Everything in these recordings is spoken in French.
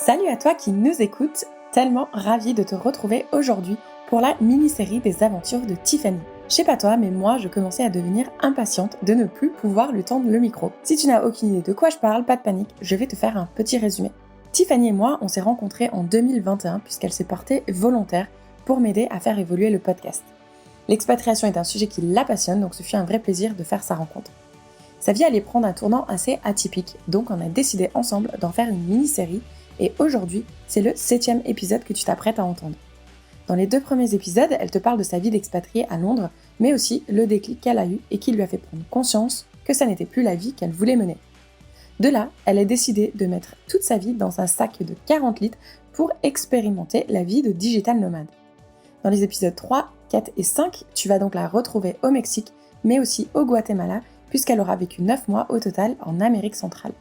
Salut à toi qui nous écoutes, tellement ravie de te retrouver aujourd'hui pour la mini-série des aventures de Tiffany. Je sais pas toi, mais moi je commençais à devenir impatiente de ne plus pouvoir lui tendre le micro. Si tu n'as aucune idée de quoi je parle, pas de panique, je vais te faire un petit résumé. Tiffany et moi, on s'est rencontrés en 2021 puisqu'elle s'est portée volontaire pour m'aider à faire évoluer le podcast. L'expatriation est un sujet qui la passionne, donc ce fut un vrai plaisir de faire sa rencontre. Sa vie allait prendre un tournant assez atypique, donc on a décidé ensemble d'en faire une mini-série et aujourd'hui, c'est le 7e épisode que tu t'apprêtes à entendre. Dans les 2 premiers épisodes, elle te parle de sa vie d'expatriée à Londres, mais aussi le déclic qu'elle a eu et qui lui a fait prendre conscience que ça n'était plus la vie qu'elle voulait mener. De là, elle a décidé de mettre toute sa vie dans un sac de 40 litres pour expérimenter la vie de digital nomade. Dans les épisodes 3, 4 et 5, tu vas donc la retrouver au Mexique, mais aussi au Guatemala, puisqu'elle aura vécu 9 mois au total en Amérique centrale.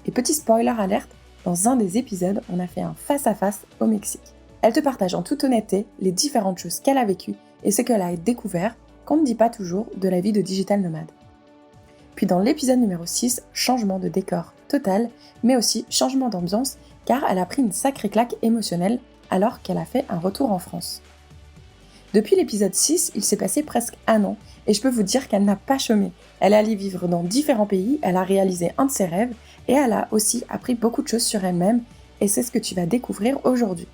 Et petit spoiler alerte, dans un des épisodes, on a fait un face-à-face au Mexique. Elle te partage en toute honnêteté les différentes choses qu'elle a vécues et ce qu'elle a découvert, qu'on ne dit pas toujours, de la vie de digital nomade. Puis dans l'épisode numéro 6, changement de décor total, mais aussi changement d'ambiance, car elle a pris une sacrée claque émotionnelle alors qu'elle a fait un retour en France. Depuis l'épisode 6, il s'est passé presque un an, et je peux vous dire qu'elle n'a pas chômé. Elle est allée vivre dans différents pays, elle a réalisé un de ses rêves, et elle a aussi appris beaucoup de choses sur elle-même, et c'est ce que tu vas découvrir aujourd'hui.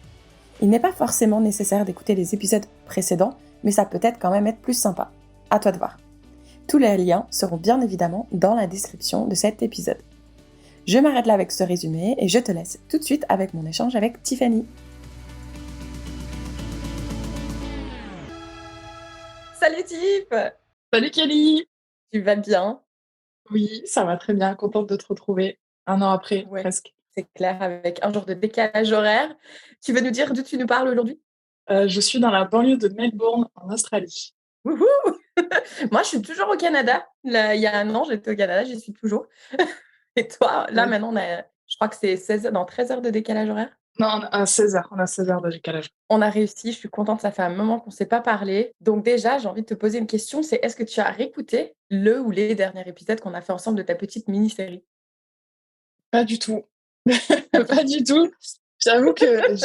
Il n'est pas forcément nécessaire d'écouter les épisodes précédents, mais ça peut être quand même être plus sympa. À toi de voir. Tous les liens seront bien évidemment dans la description de cet épisode. Je m'arrête là avec ce résumé, et je te laisse tout de suite avec mon échange avec Tiffany. Salut Tiff! Salut Kelly! Tu vas bien? Oui, ça va très bien, contente de te retrouver. Un an après, Ouais, presque. c'est clair, avec un jour de décalage horaire. Tu veux nous dire d'où tu nous parles aujourd'hui? Je suis dans la banlieue de Melbourne, en Australie. Wouhou! Moi, je suis toujours au Canada. Là, il y a un an, j'étais au Canada, j'y suis toujours. Et toi, là, Ouais. maintenant, je crois que c'est 16 heures, non, 13 heures de décalage horaire. Non, à 16h, on a 16 heures de décalage. On a réussi, je suis contente, ça fait un moment qu'on ne s'est pas parlé. Donc déjà, j'ai envie de te poser une question, c'est est-ce que tu as réécouté le ou les derniers épisodes qu'on a fait ensemble de ta petite mini-série? Pas du tout. Pas du tout. J'avoue que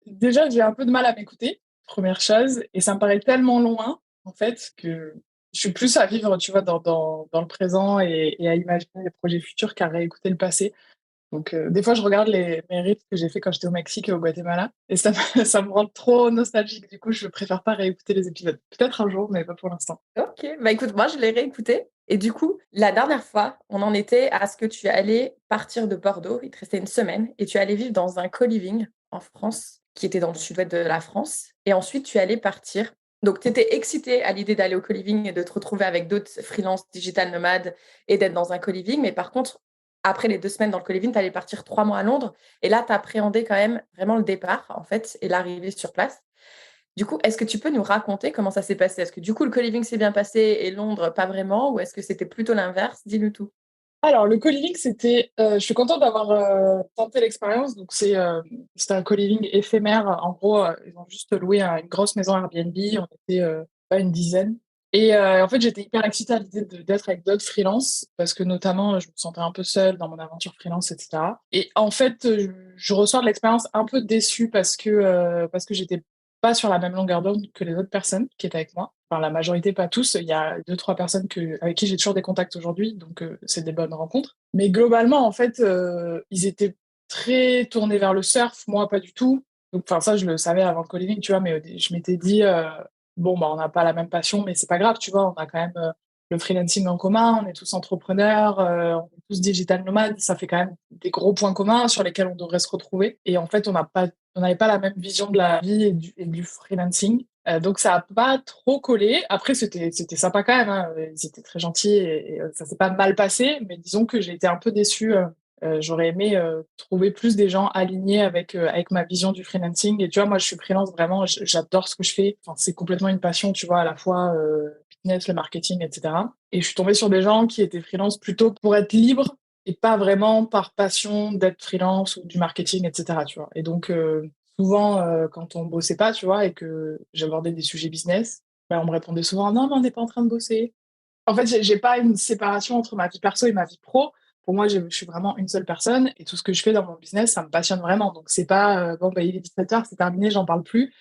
j'ai un peu de mal à m'écouter, première chose, et ça me paraît tellement loin, en fait, que je suis plus à vivre, tu vois, dans le présent et à imaginer les projets futurs qu'à réécouter le passé. Donc, des fois, je regarde mes rites que j'ai fait quand j'étais au Mexique et au Guatemala, et ça me rend trop nostalgique. Du coup, je préfère pas réécouter les épisodes. Peut-être un jour, mais pas pour l'instant. Ok, bah écoute, moi je l'ai réécouté. Et du coup, la dernière fois, on en était à ce que tu allais partir de Bordeaux, il te restait une semaine, et tu allais vivre dans un co-living en France, qui était dans le sud-ouest de la France. Et ensuite, tu allais partir. Donc, tu étais excitée à l'idée d'aller au co-living et de te retrouver avec d'autres freelances digital nomades et d'être dans un co-living. Mais par contre, après les 2 semaines dans le co-living, tu allais partir 3 mois à Londres. Et là, tu appréhendais quand même vraiment le départ, en fait, et l'arrivée sur place. Du coup, est-ce que tu peux nous raconter comment ça s'est passé? Est-ce que du coup, le co-living s'est bien passé et Londres, pas vraiment? Ou est-ce que c'était plutôt l'inverse? Dis-nous tout. Alors, le co-living, c'était, je suis contente d'avoir tenté l'expérience. Donc, c'était un co-living éphémère. En gros, ils ont juste loué une grosse maison Airbnb. On était pas une dizaine. Et en fait, j'étais hyper excitée à l'idée d'être avec d'autres freelances parce que notamment, je me sentais un peu seule dans mon aventure freelance, etc. Et en fait, je ressors de l'expérience un peu déçue parce que j'étais pas sur la même longueur d'onde que les autres personnes qui étaient avec moi. Enfin, la majorité, pas tous. Il y a deux, trois personnes avec qui j'ai toujours des contacts aujourd'hui, donc c'est des bonnes rencontres. Mais globalement, en fait, ils étaient très tournés vers le surf, moi pas du tout. Donc, enfin, ça, je le savais avant le co-living, tu vois, mais je m'étais dit, bon, bah, on n'a pas la même passion, mais c'est pas grave, tu vois, on a quand même le freelancing en commun, on est tous entrepreneurs, on est tous digital nomades, ça fait quand même des gros points communs sur lesquels on devrait se retrouver. Et en fait, on n'avait pas la même vision de la vie et du freelancing. Donc ça a pas trop collé. Après, c'était sympa quand même, hein. Ils étaient très gentils et ça s'est pas mal passé, mais disons que j'ai été un peu déçue. J'aurais aimé trouver plus des gens alignés avec ma vision du freelancing. Et tu vois, moi, je suis freelance vraiment, j'adore ce que je fais. Enfin, c'est complètement une passion, tu vois, à la fois business, le marketing, etc. Et je suis tombée sur des gens qui étaient freelance plutôt pour être libres et pas vraiment par passion d'être freelance ou du marketing, etc. Tu vois. Et donc, souvent, quand on bossait pas, tu vois, et que j'abordais des sujets business, ben, on me répondait souvent, non, mais on n'est pas en train de bosser. En fait, j'ai pas une séparation entre ma vie perso et ma vie pro. Pour moi, je suis vraiment une seule personne et tout ce que je fais dans mon business, ça me passionne vraiment. Donc, c'est pas bon, bah, il est 17h, c'est terminé, j'en parle plus.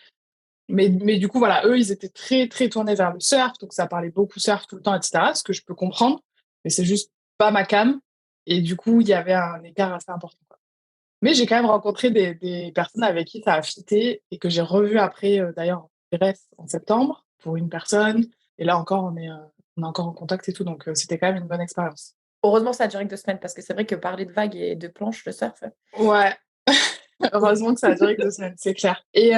Mais du coup, voilà, eux, ils étaient très, très tournés vers le surf. Donc, ça parlait beaucoup surf tout le temps, etc. Ce que je peux comprendre. Mais c'est juste pas ma came. Et du coup, il y avait un écart assez important, quoi. Mais j'ai quand même rencontré des personnes avec qui ça a fité et que j'ai revu après, d'ailleurs, en Grèce en septembre pour une personne. Et là encore, on est encore en contact et tout. Donc, c'était quand même une bonne expérience. Heureusement, ça a duré que 2 semaines parce que c'est vrai que parler de vagues et de planches, le surf, Ouais. Heureusement que ça a duré que 2 semaines, c'est clair. Et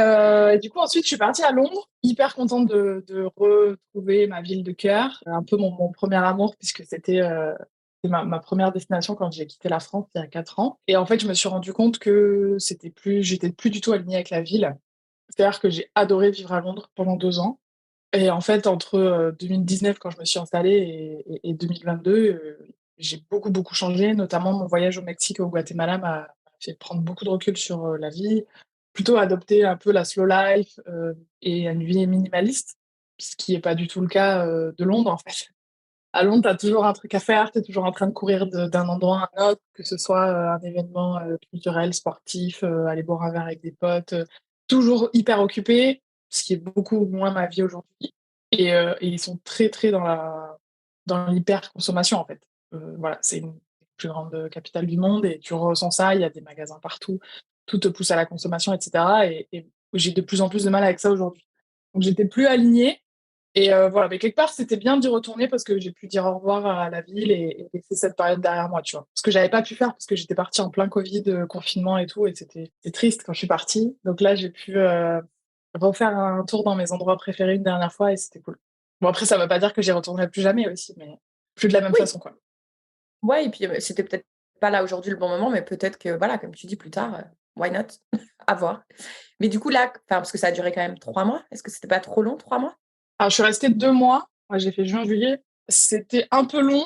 du coup, ensuite, je suis partie à Londres, hyper contente de retrouver ma ville de cœur, un peu mon premier amour puisque c'était ma première destination quand j'ai quitté la France il y a 4 ans. Et en fait, je me suis rendu compte que j'étais plus du tout alignée avec la ville. C'est-à-dire que j'ai adoré vivre à Londres pendant 2 ans. Et en fait, entre 2019, quand je me suis installée, et 2022, j'ai beaucoup, beaucoup changé. Notamment, mon voyage au Mexique et au Guatemala m'a fait prendre beaucoup de recul sur la vie, plutôt adopter un peu la slow life et une vie minimaliste, ce qui n'est pas du tout le cas de Londres, en fait. À Londres, tu as toujours un truc à faire, tu es toujours en train de courir d'un endroit à un autre, que ce soit un événement culturel, sportif, aller boire un verre avec des potes, toujours hyper occupé, ce qui est beaucoup moins ma vie aujourd'hui. Et ils sont très, très dans l'hyper-consommation, en fait. Voilà, c'est une des plus grande capitale du monde et tu ressens ça, il y a des magasins partout, tout te pousse à la consommation, etc. Et j'ai de plus en plus de mal avec ça aujourd'hui. Donc j'étais plus alignée et voilà, mais quelque part, c'était bien d'y retourner parce que j'ai pu dire au revoir à la ville et laisser cette période derrière moi, tu vois. Ce que j'avais pas pu faire parce que j'étais partie en plein Covid, confinement et tout, et c'était triste quand je suis partie. Donc là, j'ai pu refaire un tour dans mes endroits préférés une dernière fois et c'était cool. Bon, après, ça veut pas dire que j'y retournerai plus jamais aussi, mais plus de la même oui, façon, quoi. ouais et puis, c'était peut-être pas là aujourd'hui le bon moment, mais peut-être que voilà, comme tu dis plus tard, why not? À voir. Mais du coup là, enfin parce que ça a duré quand même 3 mois, est-ce que c'était pas trop long 3 mois? Alors, je suis restée 2 mois. Moi, j'ai fait juin-juillet. C'était un peu long,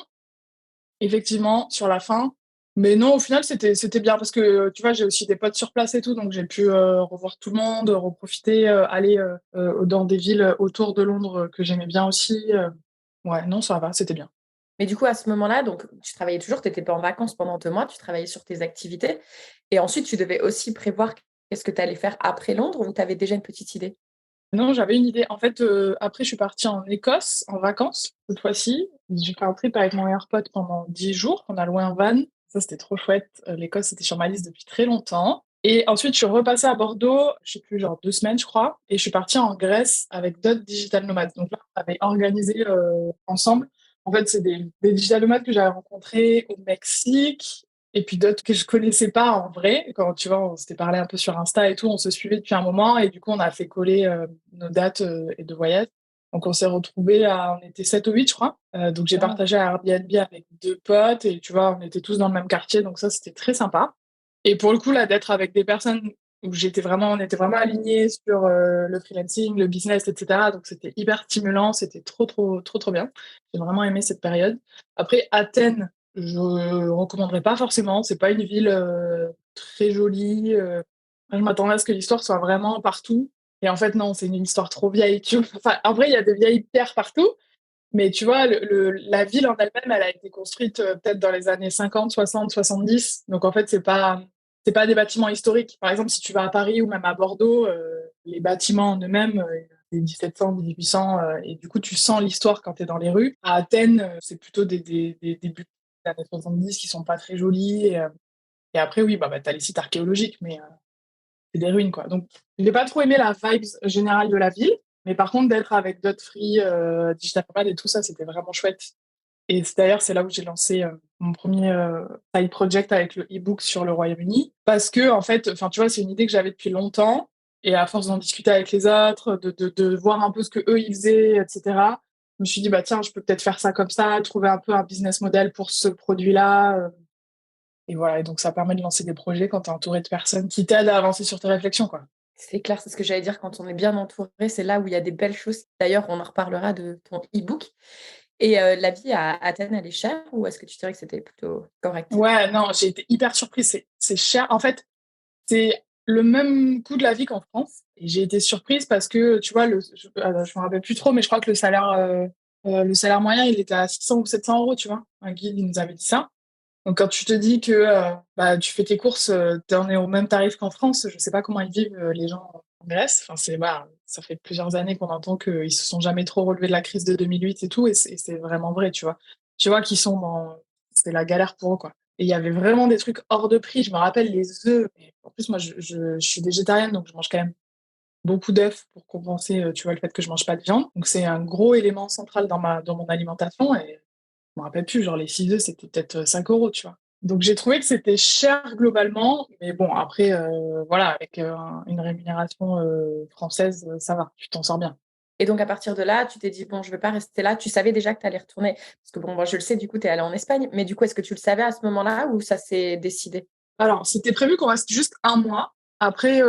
effectivement, sur la fin. Mais non, au final, c'était bien parce que, tu vois, j'ai aussi des potes sur place et tout, donc j'ai pu revoir tout le monde, reprofiter, aller dans des villes autour de Londres que j'aimais bien aussi. Ouais, non, ça va, c'était bien. Mais du coup, à ce moment-là, donc tu travaillais toujours, tu étais pas en vacances pendant 2 mois, tu travaillais sur tes activités et ensuite tu devais aussi prévoir qu'est-ce que tu allais faire après Londres ou tu avais déjà une petite idée? Non, j'avais une idée. En fait, après, je suis partie en Écosse en vacances, cette fois-ci. J'ai fait un trip avec mon meilleur pote pendant 10 jours. On a loué un van. Ça, c'était trop chouette. L'Écosse, c'était sur ma liste depuis très longtemps. Et ensuite, je suis repassée à Bordeaux, je sais plus, genre 2 semaines, je crois. Et je suis partie en Grèce avec d'autres digital nomades. Donc là, on avait organisé ensemble. En fait, c'est des digital nomades que j'avais rencontrés au Mexique et puis d'autres que je connaissais pas en vrai. Quand tu vois, on s'était parlé un peu sur Insta et tout, on se suivait depuis un moment et du coup, on a fait coller nos dates et de voyage. Donc, on s'est retrouvés on était 7 ou 8, je crois. Donc, j'ai Waouh! partagé un Airbnb avec 2 potes et tu vois, on était tous dans le même quartier. Donc, ça, c'était très sympa. Et pour le coup, là, d'être avec des personnes où on était vraiment alignés sur le freelancing, le business, etc. Donc, c'était hyper stimulant. C'était trop, trop, trop, trop bien. J'ai vraiment aimé cette période. Après, Athènes, je recommanderais pas forcément. C'est pas une ville très jolie. Moi, je m'attendais à ce que l'histoire soit vraiment partout. Et en fait, non, c'est une histoire trop vieille. Enfin, en vrai, il y a des vieilles pierres partout. Mais tu vois, la ville en elle-même, elle a été construite peut-être dans les années 50, 60, 70. Donc en fait, c'est pas des bâtiments historiques. Par exemple, si tu vas à Paris ou même à Bordeaux, les bâtiments en eux-mêmes, c'est 1700, 1800, et du coup, tu sens l'histoire quand tu es dans les rues. À Athènes, c'est plutôt des débuts des années 70 qui sont pas très jolis. Et après, oui, bah, tu as les sites archéologiques, mais c'est des ruines, quoi. Donc, j'ai pas trop aimé la vibe générale de la ville, mais par contre, d'être avec d'autres free, digital nomades et tout ça, c'était vraiment chouette. Et d'ailleurs, c'est là où j'ai lancé mon premier side project avec le e-book sur le Royaume-Uni. Parce que, en fait, enfin, tu vois, c'est une idée que j'avais depuis longtemps. Et à force d'en discuter avec les autres, de voir un peu ce que eux ils faisaient, etc., je me suis dit, bah tiens, je peux peut-être faire ça comme ça, trouver un peu un business model pour ce produit-là. Et voilà, et donc ça permet de lancer des projets quand tu es entouré de personnes qui t'aident à avancer sur tes réflexions, quoi. C'est clair, c'est ce que j'allais dire, quand on est bien entouré, c'est là où il y a des belles choses. D'ailleurs, on en reparlera de ton e-book et la vie à Athènes, elle est chère ou est-ce que tu dirais que c'était plutôt correct? Ouais, non, j'ai été hyper surprise. C'est cher. En fait, c'est le même coût de la vie qu'en France. Et j'ai été surprise parce que, tu vois, je me rappelle plus trop, mais je crois que le salaire moyen, il était à 600 ou 700 euros, tu vois. Un guide, il nous avait dit ça. Donc, quand tu te dis que tu fais tes courses, tu en es au même tarif qu'en France, je sais pas comment ils vivent les gens en Grèce. Enfin, ça fait plusieurs années qu'on entend qu'ils se sont jamais trop relevés de la crise de 2008 et tout, et c'est vraiment vrai, tu vois. Tu vois qu'ils sont c'est la galère pour eux, quoi. Et il y avait vraiment des trucs hors de prix. Je me rappelle les œufs. Mais en plus, moi, je suis végétarienne, donc je mange quand même beaucoup d'œufs pour compenser, tu vois, le fait que je mange pas de viande. Donc, c'est un gros élément central dans mon alimentation. Et je me rappelle plus, genre les 6 œufs, c'était peut-être 5 euros, tu vois. Donc j'ai trouvé que c'était cher globalement, mais bon, après, voilà, avec une rémunération française, ça va, tu t'en sors bien. Et donc à partir de là, tu t'es dit: «Bon, je vais pas rester là». Tu savais déjà que tu allais retourner? Parce que bon, moi je le sais, du coup, tu es allée en Espagne, mais du coup, est-ce que tu le savais à ce moment-là ou ça s'est décidé? Alors, c'était prévu qu'on reste juste un mois. Après,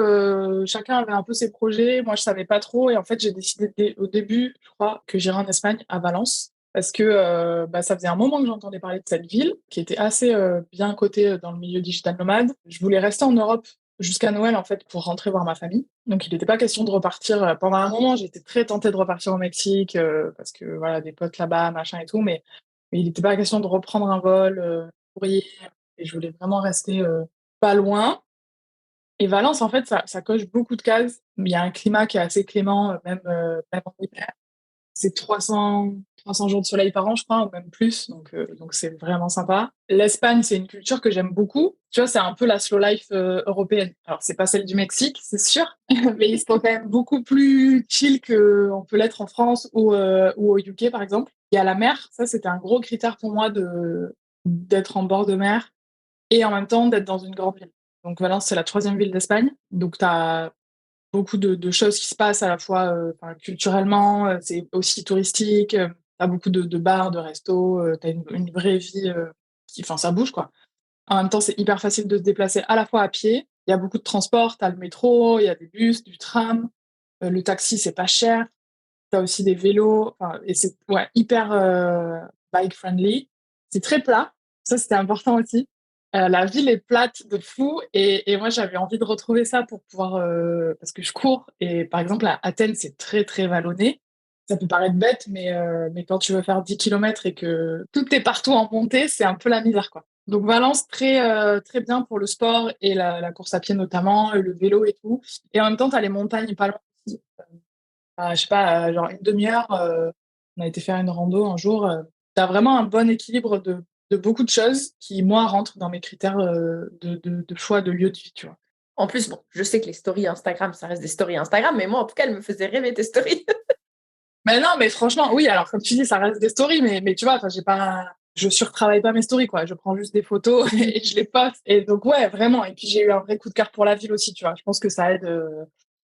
chacun avait un peu ses projets. Moi, je savais pas trop. Et en fait, j'ai décidé au début, je crois, que j'irais en Espagne, à Valence. Parce que ça faisait un moment que j'entendais parler de cette ville, qui était assez bien cotée dans le milieu digital nomade. Je voulais rester en Europe jusqu'à Noël, en fait, pour rentrer voir ma famille. Donc, il n'était pas question de repartir. Pendant un moment, j'étais très tentée de repartir au Mexique, parce que, voilà, des potes là-bas, machin et tout. Mais il n'était pas question de reprendre un vol pour y et je voulais vraiment rester pas loin. Et Valence, en fait, ça coche beaucoup de cases. Il y a un climat qui est assez clément, même en hiver. C'est 300 jours de soleil par an, je crois, ou même plus. Donc c'est vraiment sympa. L'Espagne, c'est une culture que j'aime beaucoup. Tu vois, c'est un peu la slow life européenne. Alors, c'est pas celle du Mexique, c'est sûr, mais ils sont quand même beaucoup plus chill qu'on peut l'être en France ou au UK, par exemple. Il y a la mer. Ça, c'était un gros critère pour moi d'être en bord de mer et en même temps d'être dans une grande ville. Donc Valence, c'est la troisième ville d'Espagne. Donc tu as beaucoup de choses qui se passent à la fois culturellement, c'est aussi touristique, tu as beaucoup de bars, de restos, tu as une vraie vie enfin ça bouge quoi. En même temps, c'est hyper facile de se déplacer à la fois à pied, il y a beaucoup de transports, tu as le métro, il y a des bus, du tram, le taxi, c'est pas cher, tu as aussi des vélos, et c'est ouais, hyper bike friendly. C'est très plat, ça c'était important aussi. La ville est plate de fou et moi j'avais envie de retrouver ça pour pouvoir parce que je cours et par exemple à Athènes c'est très très vallonné. Ça peut paraître bête mais quand tu veux faire 10 kilomètres et que tout est partout en montée, c'est un peu la misère quoi. Donc Valence très très bien pour le sport et la course à pied notamment, et le vélo et tout. Et en même temps tu as les montagnes pas loin aussi. Je sais pas, genre une demi-heure, on a été faire une rando un jour. Tu as vraiment un bon équilibre de beaucoup de choses qui, moi, rentrent dans mes critères de choix de lieu de vie, tu vois. En plus, bon, je sais que les stories Instagram, ça reste des stories Instagram, mais moi, en tout cas, elles me faisaient rêver tes stories. Mais non, mais franchement, oui, alors comme tu dis, ça reste des stories, mais tu vois, enfin, je surtravaille pas mes stories, quoi. Je prends juste des photos et je les poste. Et donc, ouais, vraiment. Et puis, j'ai eu un vrai coup de cœur pour la ville aussi, tu vois. Je pense que ça aide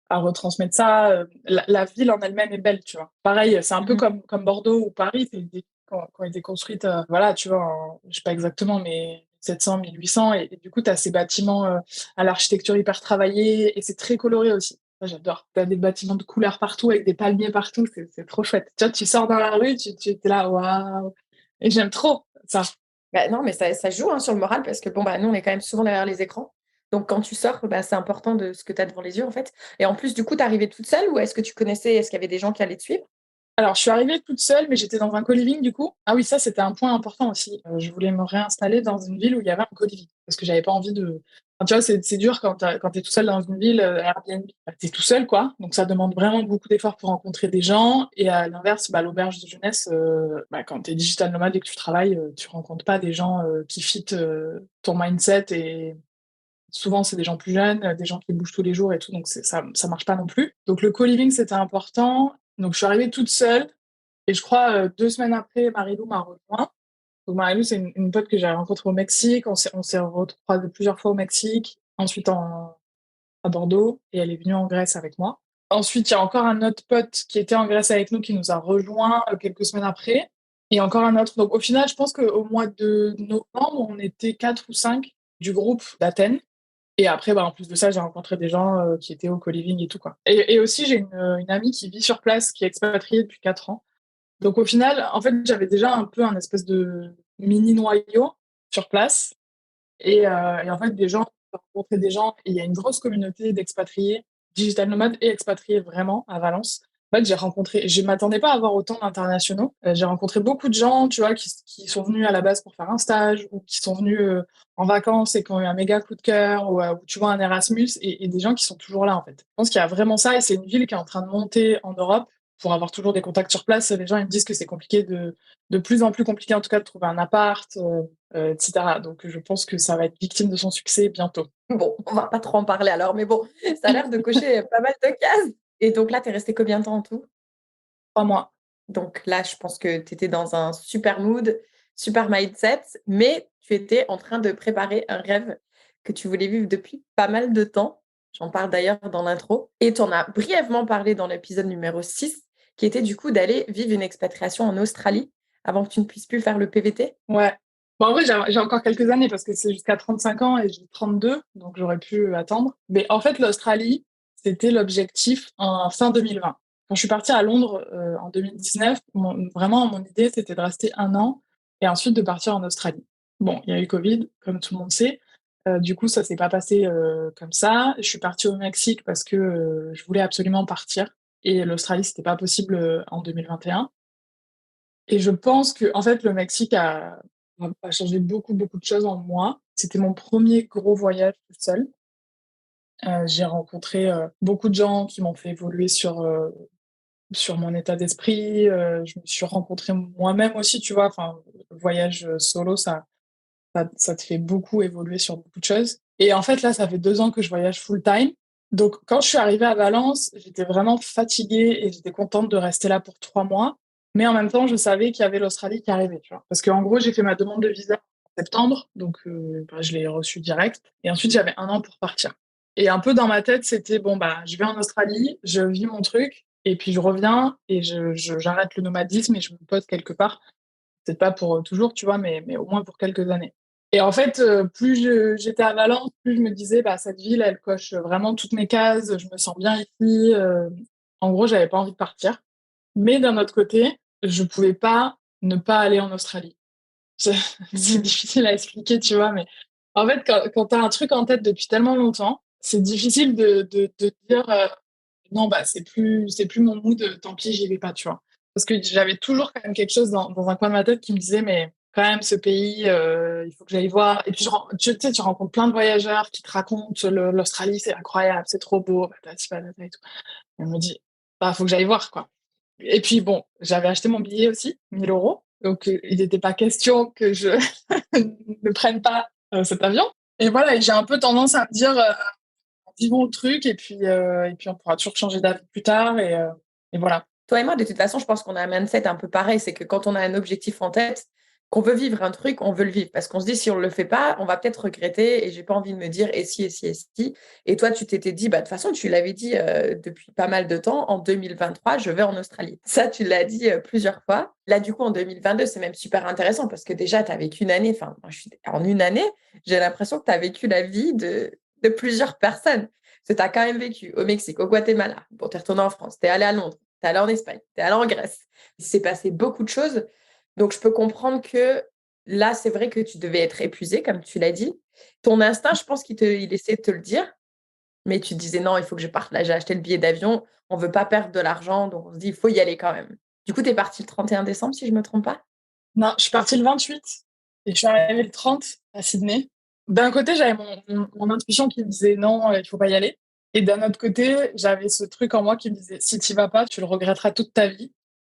à retransmettre ça. La ville en elle-même est belle, tu vois. Pareil, c'est un peu Mhm. comme Bordeaux ou Paris, c'est des qui ont été construites, voilà, tu vois, je sais pas exactement, mais 700, 1800. Et du coup, tu as ces bâtiments à l'architecture hyper travaillée et c'est très coloré aussi. Ça, j'adore. T'as des bâtiments de couleurs partout avec des palmiers partout, c'est trop chouette. Tu vois, tu sors dans la rue, tu es là, waouh. Et j'aime trop ça. Bah, non, mais ça joue hein, sur le moral parce que bon, bah, nous, on est quand même souvent derrière les écrans. Donc, quand tu sors, bah, c'est important de ce que tu as devant les yeux, en fait. Et en plus, du coup, tu arrivée toute seule ou est-ce que tu connaissais, est-ce qu'il y avait des gens qui allaient te suivre? Alors, je suis arrivée toute seule, mais j'étais dans un co-living du coup. Ah oui, ça, c'était un point important aussi. Je voulais me réinstaller dans une ville où il y avait un co-living parce que j'avais pas envie de. Enfin, tu vois, c'est dur quand t'es tout seul dans une ville, Airbnb, bah, t'es tout seul, quoi. Donc, ça demande vraiment beaucoup d'efforts pour rencontrer des gens. Et à l'inverse, l'auberge de jeunesse, quand t'es digital nomade et que tu travailles, tu rencontres pas des gens qui fit ton mindset. Et souvent, c'est des gens plus jeunes, des gens qui bougent tous les jours et tout. Donc, ça marche pas non plus. Donc, le co-living, c'était important. Donc, je suis arrivée toute seule. Et je crois, 2 semaines après, Marilou m'a rejoint. Donc Marilou, c'est une pote que j'ai rencontrée au Mexique. On s'est recroisés plusieurs fois au Mexique, ensuite à Bordeaux, et elle est venue en Grèce avec moi. Ensuite, il y a encore un autre pote qui était en Grèce avec nous qui nous a rejoint quelques semaines après, et encore un autre. Donc au final, je pense qu'au mois de novembre, on était 4 ou 5 du groupe d'Athènes. Et après, en plus de ça, j'ai rencontré des gens qui étaient au co-living et tout, quoi. Et aussi, j'ai une amie qui vit sur place, qui est expatriée depuis 4 ans. Donc au final, en fait, j'avais déjà un peu un espèce de mini noyau sur place. Et en fait, j'ai rencontré des gens, et il y a une grosse communauté d'expatriés, digital nomades et expatriés vraiment à Valence. En fait, je m'attendais pas à avoir autant d'internationaux. J'ai rencontré beaucoup de gens, tu vois, qui sont venus à la base pour faire un stage ou qui sont venus en vacances et qui ont eu un méga coup de cœur ou tu vois, un Erasmus et des gens qui sont toujours là, en fait. Je pense qu'il y a vraiment ça et c'est une ville qui est en train de monter en Europe pour avoir toujours des contacts sur place. Les gens, ils me disent que c'est compliqué de plus en plus compliqué, en tout cas, de trouver un appart, etc. Donc, je pense que ça va être victime de son succès bientôt. Bon, on va pas trop en parler alors, mais bon, ça a l'air de cocher pas mal de cases. Et donc là, tu es resté combien de temps en tout? 3 mois. Donc là, je pense que tu étais dans un super mood, super mindset, mais tu étais en train de préparer un rêve que tu voulais vivre depuis pas mal de temps. J'en parle d'ailleurs dans l'intro. Et tu en as brièvement parlé dans l'épisode numéro 6, qui était du coup d'aller vivre une expatriation en Australie avant que tu ne puisses plus faire le PVT. Ouais. Bon, en vrai, j'ai encore quelques années parce que c'est jusqu'à 35 ans et j'ai 32, donc j'aurais pu attendre. Mais en fait, l'Australie, c'était l'objectif en fin 2020. Quand je suis partie à Londres en 2019, vraiment, mon idée, c'était de rester 1 an et ensuite de partir en Australie. Bon, il y a eu Covid, comme tout le monde sait. Du coup, ça s'est pas passé comme ça. Je suis partie au Mexique parce que je voulais absolument partir. Et l'Australie, c'était pas possible en 2021. Et je pense que, en fait, le Mexique a changé beaucoup, beaucoup de choses en moi. C'était mon premier gros voyage toute seule. J'ai rencontré beaucoup de gens qui m'ont fait évoluer sur mon état d'esprit. Je me suis rencontrée moi-même aussi, tu vois. Enfin, le voyage solo, ça te fait beaucoup évoluer sur beaucoup de choses. Et en fait, là, ça fait 2 ans que je voyage full time. Donc, quand je suis arrivée à Valence, j'étais vraiment fatiguée et j'étais contente de rester là pour 3 mois. Mais en même temps, je savais qu'il y avait l'Australie qui arrivait, tu vois. Parce qu'en gros, j'ai fait ma demande de visa en septembre, donc je l'ai reçue direct. Et ensuite, j'avais 1 an pour partir. Et un peu dans ma tête, c'était bon, bah, je vais en Australie, je vis mon truc, et puis je reviens et j'arrête le nomadisme et je me pose quelque part. Peut-être pas pour toujours, tu vois, mais au moins pour quelques années. Et en fait, j'étais à Valence, plus je me disais, bah, cette ville, elle coche vraiment toutes mes cases, je me sens bien ici. En gros, j'avais pas envie de partir. Mais d'un autre côté, je pouvais pas ne pas aller en Australie. C'est difficile à expliquer, tu vois, mais en fait, quand tu as un truc en tête depuis tellement longtemps, c'est difficile de dire non, bah, c'est plus mon mood, tant pis, j'y vais pas, tu vois. Parce que j'avais toujours quand même quelque chose dans un coin de ma tête qui me disait, mais quand même, ce pays, il faut que j'aille voir. Et puis, tu sais, tu rencontres plein de voyageurs qui te racontent l'Australie, c'est incroyable, c'est trop beau, patati patata et tout. Et on me dit, bah, faut que j'aille voir, quoi. Et puis, bon, j'avais acheté mon billet aussi, 1 000 euros. Donc, il n'était pas question que je ne prenne pas cet avion. Et voilà, et j'ai un peu tendance à me dire, vivons le truc et puis on pourra toujours changer d'avis plus tard et voilà. Toi et moi, de toute façon, je pense qu'on a un mindset un peu pareil. C'est que quand on a un objectif en tête, qu'on veut vivre un truc, on veut le vivre. Parce qu'on se dit, si on ne le fait pas, on va peut-être regretter. Et j'ai pas envie de me dire, et si, et si, et si. Et toi, tu t'étais dit, bah, de toute façon, tu l'avais dit depuis pas mal de temps, en 2023, je vais en Australie. Ça, tu l'as dit plusieurs fois. Là, du coup, en 2022, c'est même super intéressant parce que déjà, tu as vécu une année. Enfin, moi, en une année, j'ai l'impression que tu as vécu la vie de plusieurs personnes. Parce que tu as quand même vécu au Mexique, au Guatemala. Bon, tu es retourné en France, tu es allé à Londres, tu es allé en Espagne, tu es allé en Grèce. Il s'est passé beaucoup de choses. Donc, je peux comprendre que là, c'est vrai que tu devais être épuisé, comme tu l'as dit. Ton instinct, je pense il essaie de te le dire, mais tu te disais non, il faut que je parte. Là, j'ai acheté le billet d'avion, on ne veut pas perdre de l'argent, donc on se dit, il faut y aller quand même. Du coup, tu es parti le 31 décembre, si je ne me trompe pas. Non, je suis partie le 28 et je suis arrivée le 30 à Sydney. D'un côté, j'avais mon intuition qui me disait non, il faut pas y aller. Et d'un autre côté, j'avais ce truc en moi qui me disait si tu vas pas, tu le regretteras toute ta vie.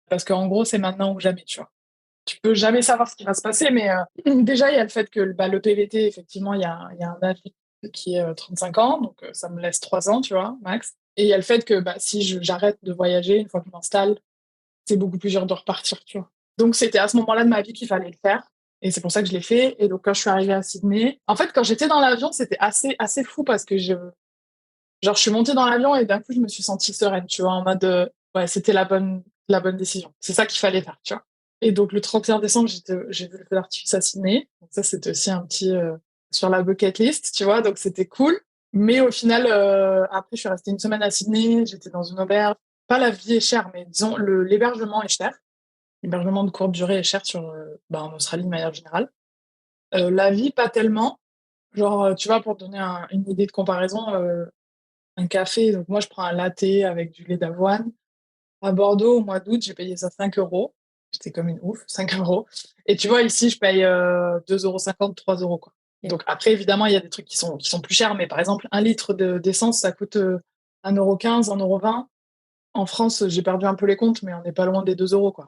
Parce qu'en gros, c'est maintenant ou jamais, tu vois. Tu peux jamais savoir ce qui va se passer, mais déjà, il y a le fait que bah, le PVT, effectivement, il y a un âge qui est 35 ans, donc ça me laisse 3 ans, tu vois, max. Et il y a le fait que bah, si j'arrête de voyager, une fois que je m'installe, c'est beaucoup plus dur de repartir, tu vois. Donc, c'était à ce moment-là de ma vie qu'il fallait le faire. Et c'est pour ça que je l'ai fait. Et donc, quand je suis arrivée à Sydney, en fait, quand j'étais dans l'avion, c'était assez fou parce que genre, je suis montée dans l'avion et d'un coup, je me suis sentie sereine, tu vois, en mode, ouais, c'était la bonne décision. C'est ça qu'il fallait faire, tu vois. Et donc, le 31 décembre, j'ai vu le feu d'artifice à Sydney. Donc, ça, c'était aussi un petit, sur la bucket list, tu vois. Donc, c'était cool. Mais au final, après, je suis restée une semaine à Sydney. J'étais dans une auberge. Pas la vie est chère, mais disons, l'hébergement est cher. L'hébergement de courte durée est cher en Australie de manière générale. La vie, pas tellement. Genre, tu vois, pour te donner une idée de comparaison, un café, donc moi je prends un latte avec du lait d'avoine. À Bordeaux, au mois d'août, j'ai payé ça 5 euros. J'étais comme une ouf, 5 euros. Et tu vois, ici, je paye 2,50 €, 3 euros, quoi. Ok. Donc après, évidemment, il y a des trucs qui sont plus chers, mais par exemple, un litre d'essence, ça coûte 1,15 €, 1,20 €. En France, j'ai perdu un peu les comptes, mais on n'est pas loin des 2 euros, quoi.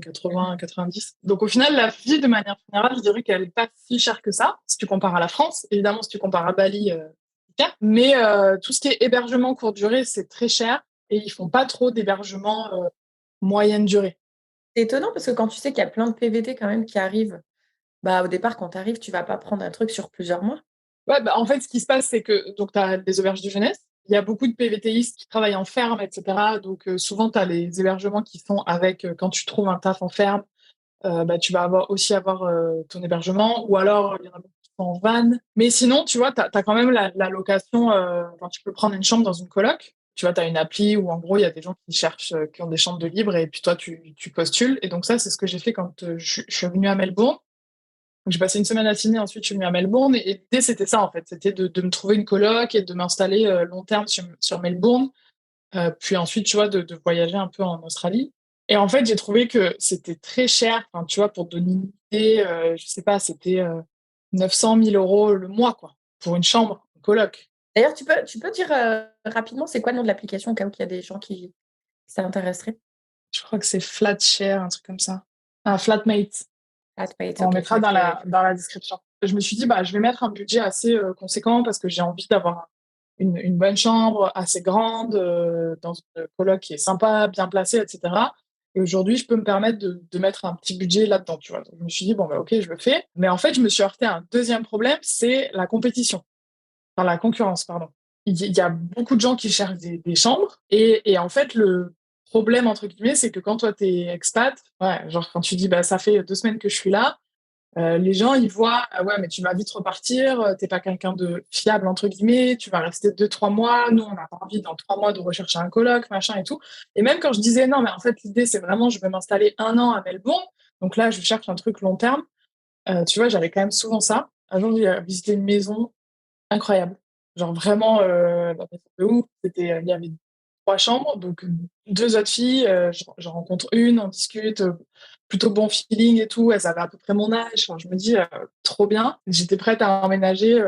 80, 90. Donc au final, la vie, de manière générale, je dirais qu'elle n'est pas si chère que ça, si tu compares à la France. Évidemment, si tu compares à Bali, c'est cher. Mais tout ce qui est hébergement courte durée, c'est très cher. Et ils font pas trop d'hébergement moyenne durée. C'est étonnant parce que quand tu sais qu'il y a plein de PVT quand même qui arrivent, bah, au départ, quand tu arrives, tu vas pas prendre un truc sur plusieurs mois. Ouais, bah, en fait, ce qui se passe, c'est que tu as des auberges de jeunesse. Il y a beaucoup de PVTistes qui travaillent en ferme, etc. Donc, souvent, tu as les hébergements qui sont avec, quand tu trouves un taf en ferme, bah, tu vas aussi avoir ton hébergement. Ou alors, il y en a beaucoup qui sont en van. Mais sinon, tu vois, tu as quand même la location. Enfin, tu peux prendre une chambre dans une coloc. Tu vois, tu as une appli où, en gros, il y a des gens qui cherchent, qui ont des chambres de libre. Et puis, toi, tu postules. Et donc, ça, c'est ce que j'ai fait quand je suis venue à Melbourne. Donc, j'ai passé une semaine à Sydney, ensuite je suis venue à Melbourne. Et l'idée, c'était ça, en fait. C'était de me trouver une coloc et de m'installer long terme sur Melbourne. Puis ensuite, tu vois, de voyager un peu en Australie. Et en fait, j'ai trouvé que c'était très cher. Enfin, tu vois, pour te donner une idée, je sais pas, c'était 900 000 euros le mois, quoi, pour une chambre, une coloc. D'ailleurs, tu peux dire rapidement, c'est quoi le nom de l'application au cas où il y a des gens qui ça intéresserait? Je crois que c'est Flatshare, un truc comme ça. Ah, Flatmate. Flatmate, On ok, je mettra dans mettrai. dans la description. Je me suis dit, bah, je vais mettre un budget assez conséquent parce que j'ai envie d'avoir une bonne chambre assez grande, dans une coloc qui est sympa, bien placée, etc. Et aujourd'hui, je peux me permettre de mettre un petit budget là-dedans, tu vois. Donc, je me suis dit, bon, bah, ok, je le fais. Mais en fait, je me suis heurté à un deuxième problème, c'est la compétition. Enfin, la concurrence, pardon. Il y a beaucoup de gens qui cherchent des chambres. Et en fait, le problème, entre guillemets, c'est que quand toi, t'es expat, ouais, genre quand tu dis, bah, ça fait 2 semaines que je suis là, les gens, ils voient, ah ouais, mais tu vas vite repartir, t'es pas quelqu'un de fiable, entre guillemets, tu vas rester 2, 3 mois. Nous, on n'a pas envie dans 3 mois de rechercher un coloc, machin et tout. Et même quand je disais non, mais en fait, l'idée, c'est vraiment, je vais m'installer 1 an à Melbourne. Donc là, je cherche un truc long terme. Tu vois, j'avais quand même souvent ça. Un jour, j'ai visité une maison incroyable. Genre vraiment, la maison de ouf. Il y avait 3 chambres, donc 2 autres filles. J'en rencontre une, on discute, plutôt bon feeling et tout. Elles avaient à peu près mon âge. Enfin, je me dis, trop bien. J'étais prête à emménager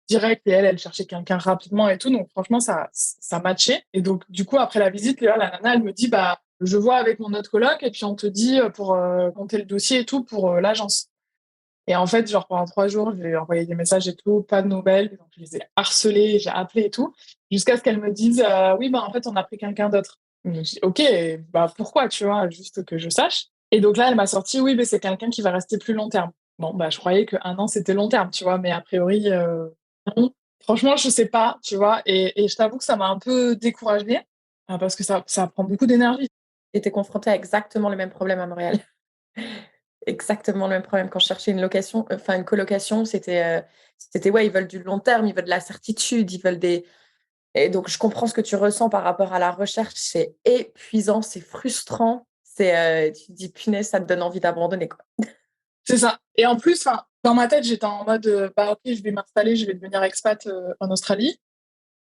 direct et elle cherchait quelqu'un rapidement et tout. Donc franchement, ça matchait. Et donc, du coup, après la visite, la nana, elle me dit, bah, je vois avec mon autre coloc et puis on te dit pour compter le dossier et tout pour l'agence. Et en fait, genre pendant 3 jours, j'ai envoyé des messages et tout, pas de nouvelles. Donc je les ai harcelées, j'ai appelé et tout, jusqu'à ce qu'elles me disent oui, bah en fait, on a pris quelqu'un d'autre. Je me dis ok, bah pourquoi, tu vois, juste que je sache. Et donc là, elle m'a sorti oui, mais c'est quelqu'un qui va rester plus long terme. Bon, bah je croyais que 1 an c'était long terme, tu vois, mais a priori, non. Franchement, je sais pas, tu vois. Et je t'avoue que ça m'a un peu découragée parce que ça prend beaucoup d'énergie. J'étais confrontée à exactement le même problème à Montréal. Exactement le même problème quand je cherchais une location, enfin une colocation, c'était ouais, ils veulent du long terme, ils veulent de la certitude, ils veulent des et donc je comprends ce que tu ressens par rapport à la recherche, c'est épuisant, c'est frustrant, tu te dis: «Punaise, ça te donne envie d'abandonner, quoi». C'est ça. Et en plus, enfin, dans ma tête, j'étais en mode, bah ok, je vais m'installer, je vais devenir expat en Australie.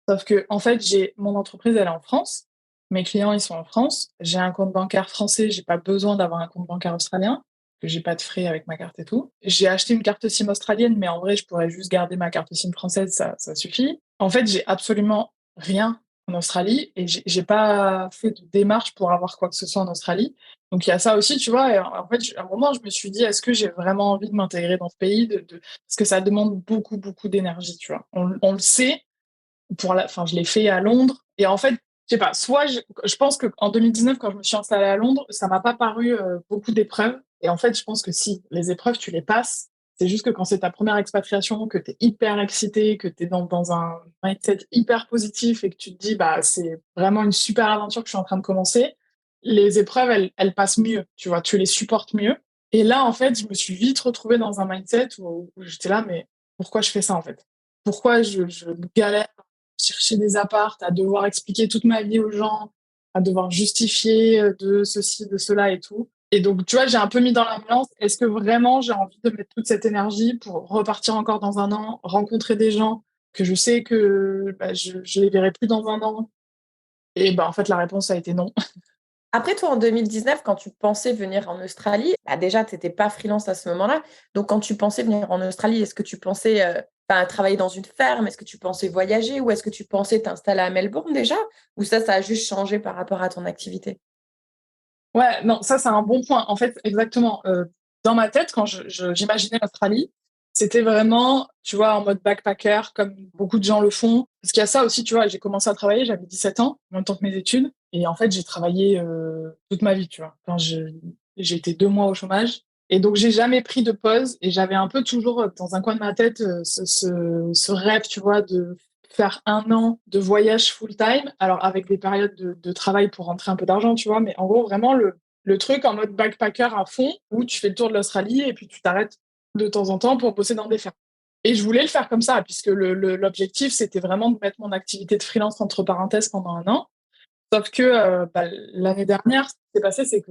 Sauf que, en fait, j'ai mon entreprise, elle est en France. Mes clients, ils sont en France. J'ai un compte bancaire français, j'ai pas besoin d'avoir un compte bancaire australien, que j'ai pas de frais avec ma carte et tout. J'ai acheté une carte SIM australienne, mais en vrai, je pourrais juste garder ma carte SIM française, ça suffit. En fait, j'ai absolument rien en Australie et j'ai pas fait de démarche pour avoir quoi que ce soit en Australie. Donc il y a ça aussi, tu vois. Et en fait, à un moment, je me suis dit, est-ce que j'ai vraiment envie de m'intégrer dans ce pays, parce que ça demande beaucoup, beaucoup d'énergie, tu vois. On le sait, enfin, je l'ai fait à Londres. Et en fait, je sais pas, soit je pense qu'en 2019, quand je me suis installée à Londres, ça m'a pas paru beaucoup d'épreuves. Et en fait, je pense que si, les épreuves, tu les passes. C'est juste que quand c'est ta première expatriation, que tu es hyper excité, que tu es dans un mindset hyper positif et que tu te dis, bah, c'est vraiment une super aventure que je suis en train de commencer, les épreuves, elles passent mieux, tu vois, tu les supportes mieux. Et là, en fait, je me suis vite retrouvée dans un mindset où j'étais là, mais pourquoi je fais ça, en fait? Pourquoi je galère chercher des apparts, à devoir expliquer toute ma vie aux gens, à devoir justifier de ceci, de cela et tout. Et donc, tu vois, j'ai un peu mis dans la balance, est-ce que vraiment j'ai envie de mettre toute cette énergie pour repartir encore dans 1 an, rencontrer des gens que je sais que bah, je les verrai plus dans 1 an? Et bah, en fait, la réponse a été non. Après, toi, en 2019, quand tu pensais venir en Australie, bah déjà, tu n'étais pas freelance à ce moment-là. Donc, quand tu pensais venir en Australie, est-ce que tu pensais travailler dans une ferme? Est-ce que tu pensais voyager? Ou est-ce que tu pensais t'installer à Melbourne déjà? Ou ça a juste changé par rapport à ton activité? Ouais, non, ça c'est un bon point. En fait, exactement. Dans ma tête, quand j'imaginais l'Australie, c'était vraiment, tu vois, en mode backpacker, comme beaucoup de gens le font. Parce qu'il y a ça aussi, tu vois, j'ai commencé à travailler, j'avais 17 ans, en même temps que mes études. Et en fait, j'ai travaillé toute ma vie, tu vois. J'ai été 2 mois au chômage. Et donc, j'ai jamais pris de pause. Et j'avais un peu toujours dans un coin de ma tête ce rêve, tu vois, de faire 1 an de voyage full-time, alors avec des périodes de travail pour rentrer un peu d'argent, tu vois, mais en gros, vraiment le truc en mode backpacker à fond, où tu fais le tour de l'Australie et puis tu t'arrêtes de temps en temps pour bosser dans des fermes. Et je voulais le faire comme ça, puisque l'objectif, c'était vraiment de mettre mon activité de freelance entre parenthèses pendant 1 an. Sauf que l'année dernière, ce qui s'est passé, c'est que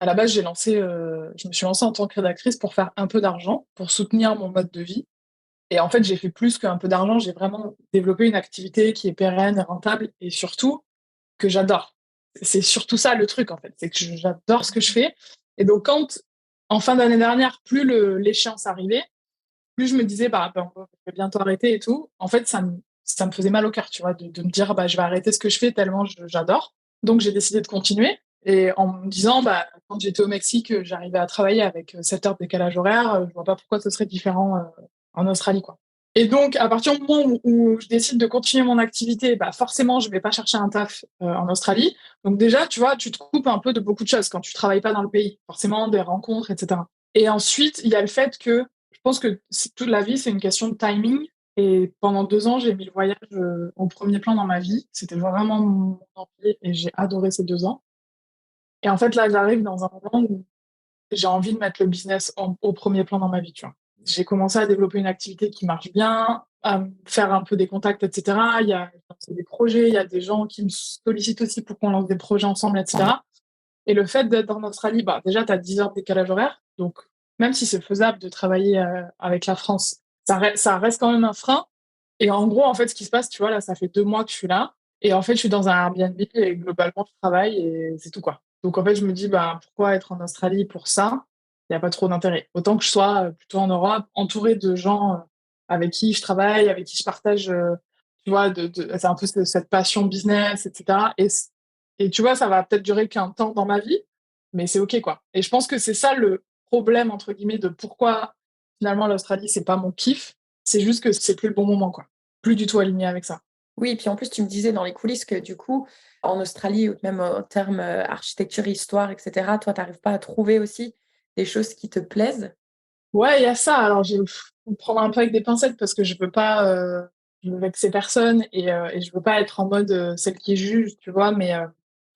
à la base, je me suis lancée en tant que rédactrice pour faire un peu d'argent, pour soutenir mon mode de vie. Et en fait, j'ai fait plus qu'un peu d'argent. J'ai vraiment développé une activité qui est pérenne, rentable et surtout que j'adore. C'est surtout ça le truc, en fait. C'est que j'adore ce que je fais. Et donc, quand, en fin d'année dernière, plus l'échéance arrivait, plus je me disais, bah, je vais bientôt arrêter et tout. En fait, ça me faisait mal au cœur, tu vois, de me dire, bah, je vais arrêter ce que je fais tellement j'adore. Donc, j'ai décidé de continuer. Et en me disant, bah, quand j'étais au Mexique, j'arrivais à travailler avec 7 heures de décalage horaire. Je vois pas pourquoi ce serait différent en Australie, quoi. Et donc, à partir du moment où je décide de continuer mon activité, bah forcément, je vais pas chercher un taf en Australie. Donc déjà, tu vois, tu te coupes un peu de beaucoup de choses quand tu travailles pas dans le pays. Forcément, des rencontres, etc. Et ensuite, il y a le fait que je pense que toute la vie, c'est une question de timing. Et pendant 2 ans, j'ai mis le voyage au premier plan dans ma vie. C'était vraiment mon envie et j'ai adoré ces 2 ans. Et en fait, là, j'arrive dans un moment où j'ai envie de mettre le business au premier plan dans ma vie, tu vois. J'ai commencé à développer une activité qui marche bien, à me faire un peu des contacts, etc. Il y a des projets, il y a des gens qui me sollicitent aussi pour qu'on lance des projets ensemble, etc. Et le fait d'être en Australie, bah, déjà, tu as 10 heures de décalage horaire. Donc, même si c'est faisable de travailler avec la France, ça reste quand même un frein. Et en gros, en fait, ce qui se passe, tu vois, là, ça fait 2 mois que je suis là. Et en fait, je suis dans un Airbnb et globalement, je travaille et c'est tout, quoi. Donc, en fait, je me dis, bah, pourquoi être en Australie pour ça? Il n'y a pas trop d'intérêt. Autant que je sois plutôt en Europe, entourée de gens avec qui je travaille, avec qui je partage, tu vois, c'est un peu cette passion business, etc. Et tu vois, ça va peut-être durer qu'un temps dans ma vie, mais c'est OK, quoi. Et je pense que c'est ça le problème, entre guillemets, de pourquoi finalement l'Australie, c'est pas mon kiff. C'est juste que c'est plus le bon moment, quoi. Plus du tout aligné avec ça. Oui, et puis en plus, tu me disais dans les coulisses que du coup, en Australie, ou même en termes architecture, histoire, etc., toi, tu n'arrives pas à trouver aussi des choses qui te plaisent. Ouais, il y a ça. Alors, je vais prendre un peu avec des pincettes parce que je veux vexer personne et je veux pas être en mode celle qui juge, tu vois. Mais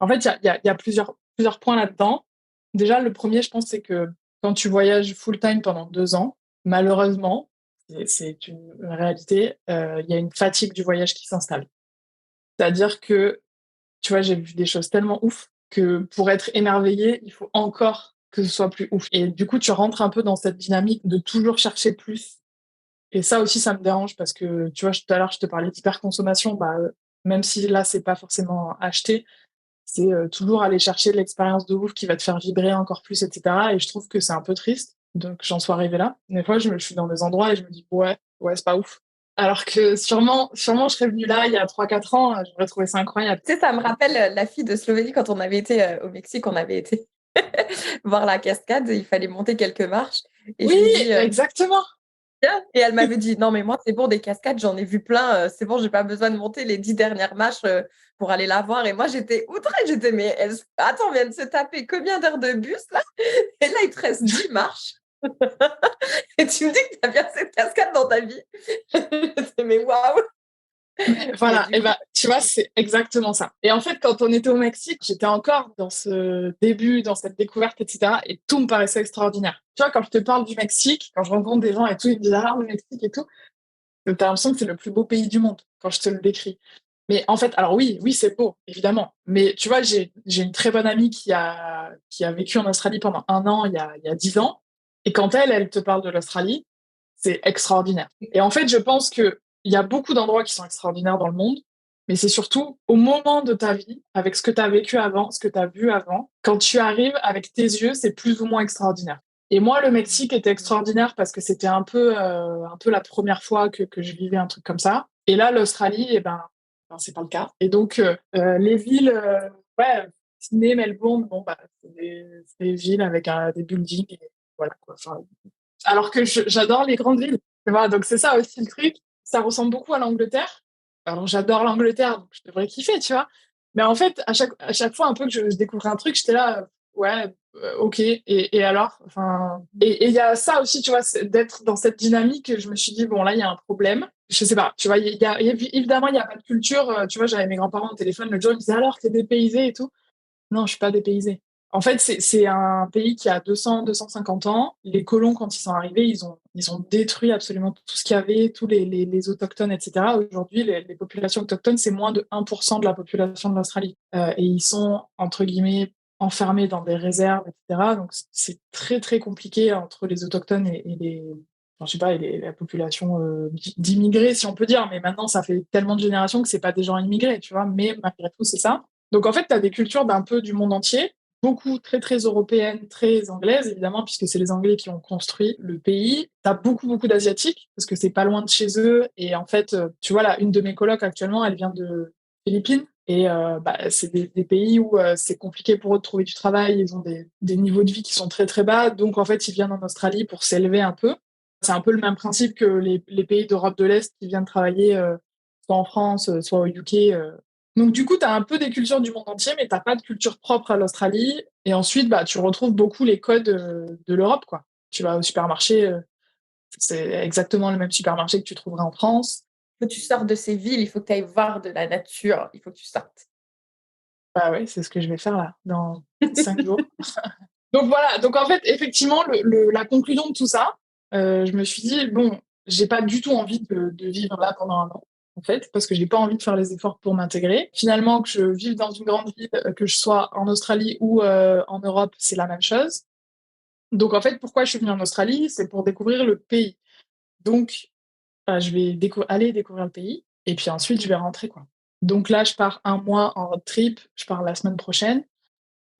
en fait, il y a plusieurs points là-dedans. Déjà, le premier, je pense, c'est que quand tu voyages full-time pendant 2 ans, malheureusement, c'est une réalité, il y a une fatigue du voyage qui s'installe. C'est-à-dire que, tu vois, j'ai vu des choses tellement ouf que pour être émerveillé, il faut encore que ce soit plus ouf. Et du coup, tu rentres un peu dans cette dynamique de toujours chercher plus. Et ça aussi, ça me dérange parce que, tu vois, tout à l'heure, je te parlais d'hyperconsommation. Bah, même si là, c'est pas forcément acheté, c'est toujours aller chercher de l'expérience de ouf qui va te faire vibrer encore plus, etc. Et je trouve que c'est un peu triste. Donc, j'en sois arrivée là. Des fois, je suis dans des endroits et je me dis, ouais, c'est pas ouf. Alors que sûrement, je serais venue là il y a 3 4 ans, j'aurais trouvé ça incroyable. Tu sais, ça me rappelle la fille de Slovénie quand on avait été au Mexique, on avait été voir la cascade, il fallait monter quelques marches. Et je Oui, lui dis, exactement. viens. Et elle m'avait dit, non, mais moi, c'est bon, des cascades, j'en ai vu plein. C'est bon, j'ai pas besoin de monter les 10 dernières marches pour aller la voir. Et moi, j'étais outrée. J'étais, mais attends, on vient de se taper combien d'heures de bus là? Et là, il te reste 10 marches. Et tu me dis que tu as bien cette cascade dans ta vie. J'étais, mais waouh! Et Voilà, du et coup, ben, tu vois, c'est exactement ça. Et en fait, quand on était au Mexique, j'étais encore dans ce début, dans cette découverte, etc. Et tout me paraissait extraordinaire. Tu vois, quand je te parle du Mexique, quand je rencontre des gens et tout, ils me disent ah, le Mexique et tout, t'as l'impression que c'est le plus beau pays du monde quand je te le décris. Mais en fait, alors oui, c'est beau, évidemment. Mais tu vois, j'ai une très bonne amie qui a vécu en Australie pendant 1 an, il y a 10 ans. Et quand elle te parle de l'Australie, c'est extraordinaire. Et en fait, je pense que il y a beaucoup d'endroits qui sont extraordinaires dans le monde, mais c'est surtout au moment de ta vie, avec ce que tu as vécu avant, ce que tu as vu avant. Quand tu arrives avec tes yeux, c'est plus ou moins extraordinaire. Et moi, le Mexique était extraordinaire parce que c'était un peu la première fois que je vivais un truc comme ça. Et là, l'Australie, c'est pas le cas. Et donc, les villes, ouais, Sydney, Melbourne, bon, bah, c'est des villes avec des buildings. Et voilà, quoi. Enfin, alors que j'adore les grandes villes. Tu vois, donc c'est ça aussi le truc. Ça ressemble beaucoup à l'Angleterre. Alors j'adore l'Angleterre, donc je devrais kiffer, tu vois. Mais en fait, à chaque fois un peu que je découvrais un truc, j'étais là, ouais, ok. Et alors, enfin, et il y a ça aussi, tu vois, d'être dans cette dynamique. Je me suis dit bon là, il y a un problème. Je sais pas, tu vois, évidemment il y a pas de culture. Tu vois, j'avais mes grands-parents au téléphone le jour, ils me disaient alors t'es dépaysé et tout. Non, je suis pas dépaysée. En fait, c'est un pays qui a 200-250 ans. Les colons, quand ils sont arrivés, ils ont détruit absolument tout ce qu'il y avait, tous les autochtones, etc. Aujourd'hui, les populations autochtones, c'est moins de 1% de la population de l'Australie. Et ils sont, entre guillemets, enfermés dans des réserves, etc. Donc, c'est très, très compliqué entre les autochtones et les, enfin, je sais pas, la population d'immigrés, si on peut dire. Mais maintenant, ça fait tellement de générations que c'est pas des gens immigrés, tu vois. Mais malgré tout, c'est ça. Donc en fait, tu as des cultures d'un peu du monde entier, beaucoup très très européennes, très anglaises évidemment, puisque c'est les Anglais qui ont construit le pays. Tu as beaucoup d'Asiatiques, parce que c'est pas loin de chez eux. Et en fait, tu vois, là, une de mes colocs actuellement, elle vient de Philippines. Et c'est des pays où c'est compliqué pour eux de trouver du travail, ils ont des niveaux de vie qui sont très très bas, donc en fait ils viennent en Australie pour s'élever un peu. C'est un peu le même principe que les pays d'Europe de l'Est qui viennent travailler soit en France, soit au UK. Donc, du coup, tu as un peu des cultures du monde entier, mais tu n'as pas de culture propre à l'Australie. Et ensuite, bah, tu retrouves beaucoup les codes de l'Europe, quoi. Tu vas au supermarché, c'est exactement le même supermarché que tu trouverais en France. Il faut que tu sortes de ces villes, il faut que tu ailles voir de la nature, il faut que tu sortes. Bah ouais, c'est ce que je vais faire là, dans 5 jours. Donc voilà, donc en fait, effectivement, la conclusion de tout ça, je me suis dit, bon, j'ai pas du tout envie de vivre là pendant un an, en fait, parce que j'ai pas envie de faire les efforts pour m'intégrer. Finalement, que je vive dans une grande ville, que je sois en Australie ou en Europe, c'est la même chose. Donc en fait, pourquoi je suis venue en Australie? C'est pour découvrir le pays. Donc, je vais aller découvrir le pays, et puis ensuite, je vais rentrer, quoi. Donc là, je pars un mois en road trip, je pars la semaine prochaine.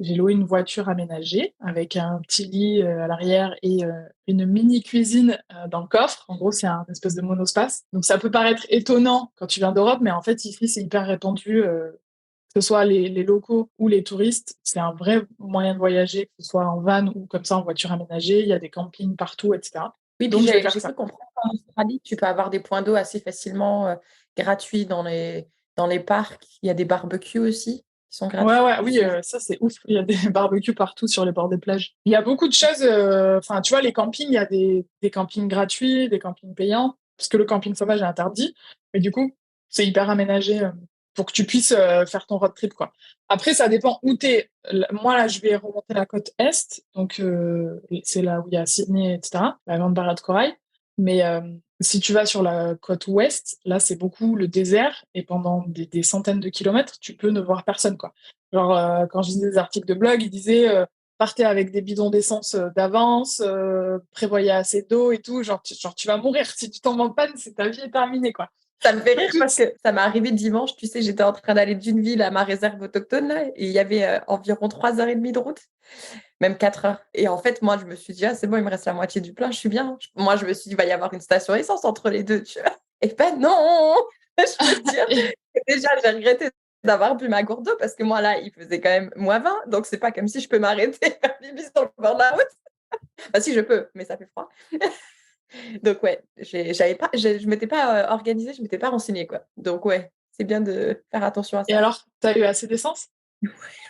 J'ai loué une voiture aménagée avec un petit lit à l'arrière et une mini cuisine dans le coffre. En gros, c'est un espèce de monospace. Donc ça peut paraître étonnant quand tu viens d'Europe, mais en fait ici c'est hyper répandu. Que ce soit les locaux ou les touristes, c'est un vrai moyen de voyager, que ce soit en van ou comme ça en voiture aménagée. Il y a des campings partout, etc. Oui, puis Donc je vais faire j'ai ça. cru comprendre qu'en Australie, tu peux avoir des points d'eau assez facilement gratuits dans les parcs. Il y a des barbecues aussi qui sont Ouais, gratuits. ouais, oui, ça c'est ouf. Il y a des barbecues partout sur les bords des plages. Il y a beaucoup de choses. Enfin, tu vois, les campings, il y a des campings gratuits, des campings payants, parce que le camping sauvage est interdit. Mais du coup, c'est hyper aménagé pour que tu puisses faire ton road trip, quoi. Après, ça dépend où t'es. Moi, là, je vais remonter la côte Est, donc c'est là où il y a Sydney, etc., la grande barrière de corail. Mais si tu vas sur la côte Ouest, là, c'est beaucoup le désert, et pendant des centaines de kilomètres, tu peux ne voir personne, quoi. Genre, quand je lisais des articles de blog, ils disaient partez avec des bidons d'essence d'avance, prévoyez assez d'eau et tout. Genre, tu vas mourir. Si tu tombes en panne, c'est ta vie est terminée, quoi. Ça me fait rire parce que ça m'est arrivé dimanche. Tu sais, j'étais en train d'aller d'une ville à ma réserve autochtone là, et il y avait environ 3 heures et demie de route, même 4 heures. Et en fait, moi, je me suis dit, ah, c'est bon, il me reste la moitié du plein, je suis bien. Moi, je me suis dit, il va y avoir une station essence entre les deux, tu vois. Et ben non! Je peux te dire, déjà, j'ai regretté d'avoir bu ma gourde d'eau parce que moi, là, il faisait quand même -20. Donc, c'est pas comme si je peux m'arrêter faire pipi sur le bord de la route. Enfin, si, je peux, mais ça fait froid. Donc ouais, je m'étais pas organisée, je m'étais pas renseignée quoi. Donc ouais, c'est bien de faire attention à Et ça. alors, t'as eu assez d'essence?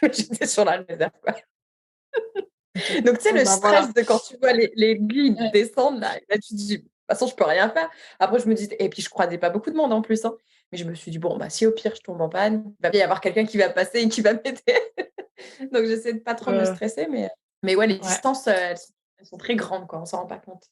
J'étais sur la réserve quoi. Ok. Donc tu sais Bon, le bah voilà. stress de quand tu vois les guides Ouais. descendre là, et là tu te dis de toute façon je peux rien faire. Après je me dis et puis je croisais pas beaucoup de monde en plus hein. Mais je me suis dit bon bah si au pire je tombe en panne, il va bien y avoir quelqu'un qui va passer et qui va m'aider. Donc j'essaie de pas trop me Euh, stresser mais ouais les ouais. distances elles sont très grandes quoi, on s'en rend pas compte.